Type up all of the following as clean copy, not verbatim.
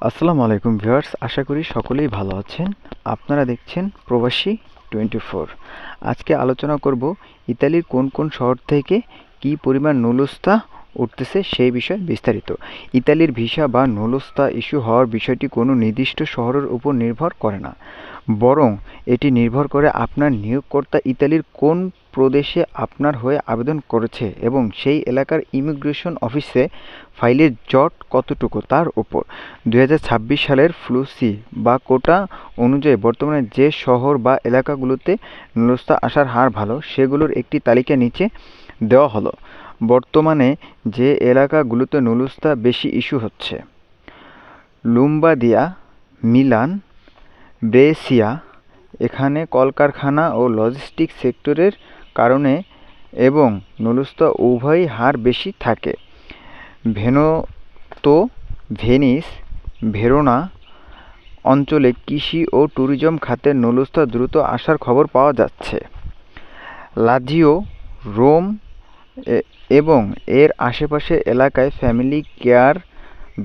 আসসালামু আলাইকুম ভিউয়ার্স, আশা করি সকলেই ভালো আছেন। আপনারা দেখছেন প্রবাসী 24। আজকে আলোচনা করব ইতালির কোন কোন শহর থেকে কী পরিমাণ নুলুস্তা উঠতেছে সেই বিষয়ে বিস্তারিত। ইতালির ভিসা বা নুলুস্তা ইস্যু হওয়ার বিষয়টি কোনো নির্দিষ্ট শহরের উপর নির্ভর করে না, বরং এটি নির্ভর করে আপনার নিয়োগকর্তা ইতালির কোন প্রদেশে আপনার হয়ে আবেদন করেছে এবং সেই এলাকার ইমিগ্রেশন অফিসে ফাইলের জট কতটুকু তার উপর। 2026 সালের ফ্লুসি বা কোটা অনুযায়ী বর্তমানে যে শহর বা এলাকাগুলোতে নুলুস্তা আসার হার ভালো সেগুলোর একটি তালিকা নিচে দেওয়া হলো। বর্তমানে যে এলাকাগুলোতে নুলুস্তা বেশি ইস্যু হচ্ছে: লুম্বার্দিয়া, মিলান, ব্রেসিয়া। এখানে কলকারখানা ও লজিস্টিক সেক্টরের কারণে এবং নুলুস্তা উভয়ই হার বেশি থাকে। ভেনেতো, ভেনিস, ভেরোনা অঞ্চলে কৃষি ও ট্যুরিজম খাতের নুলুস্তা দ্রুত আসার খবর পাওয়া যাচ্ছে। লাজিও, রোম এবং এর আশেপাশের এলাকায় ফ্যামিলি কেয়ার,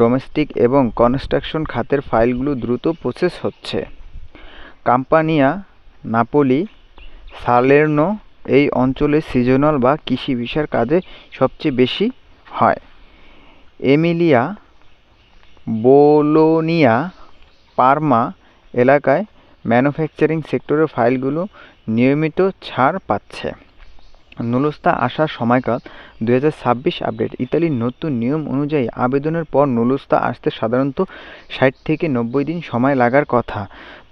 ডোমেস্টিক এবং কনস্ট্রাকশন খাতের ফাইলগুলো দ্রুত প্রসেস হচ্ছে। কাম্পানিয়া, নাপোলি, সালের্নো এই অঞ্চলে সিজনাল বা কৃষি ভিসার কাজে সবচেয়ে বেশি হয়। এমিলিয়া, বোলোনিয়া, পারমা এলাকায় ম্যানুফ্যাকচারিং সেক্টরের ফাইলগুলো নিয়মিত ছাড় পাচ্ছে। নুলুস্তা আসার সময়কাল 2026 আপডেট। ইতালির নতুন নিয়ম অনুযায়ী আবেদনের পর নুলুস্তা আসতে সাধারণত 60 থেকে 90 দিন সময় লাগার কথা,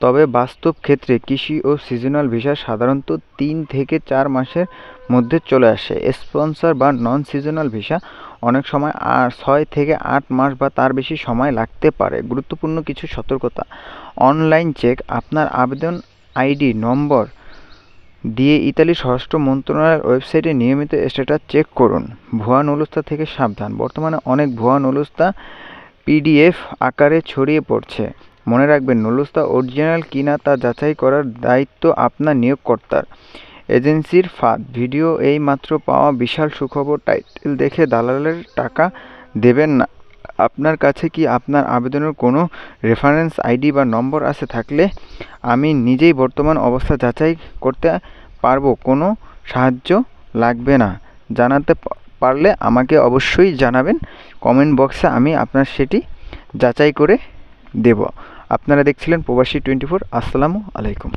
তবে বাস্তব ক্ষেত্রে কৃষি ও সিজনাল ভিসা সাধারণত 3 থেকে 4 মাসের মধ্যে চলে আসে। স্পন্সর বা নন সিজনাল ভিসা অনেক সময় 6 থেকে 8 মাস বা তার বেশি সময় লাগতে পারে। গুরুত্বপূর্ণ কিছু সতর্কতা: অনলাইন চেক, আপনার আবেদন আইডি নম্বর দিয়ে ইতালির স্বরাষ্ট্র মন্ত্রণালয়ের ওয়েবসাইটে নিয়মিত স্ট্যাটাস চেক করুন। ভুয়া নুলুস্তা থেকে সাবধান। বর্তমানে অনেক ভুয়া নুলুস্তা পিডিএফ আকারে ছড়িয়ে পড়ছে। মনে রাখবেন, নুলুস্তা অরিজিনাল কিনা তা যাচাই করার দায়িত্ব আপনার নিয়োগকর্তার। এজেন্সির ফাঁদ। ভিডিও এই মাত্র পাওয়া বিশাল সুখবর টাইটেল দেখে দালালের টাকা দেবেন না। আপনার কাছে কি আপনার আবেদনের কোনো রেফারেন্স আইডি বা নম্বর আছে? থাকলে আমি নিজেই বর্তমান অবস্থা যাচাই করতে পারবো, কোনো সাহায্য লাগবে না। জানাতে পারলে আমাকে অবশ্যই জানাবেন কমেন্ট বক্সে, আমি আপনার সেটি যাচাই করে দেব। আপনারা দেখছিলেন প্রবাসী 24। আসসালামু আলাইকুম।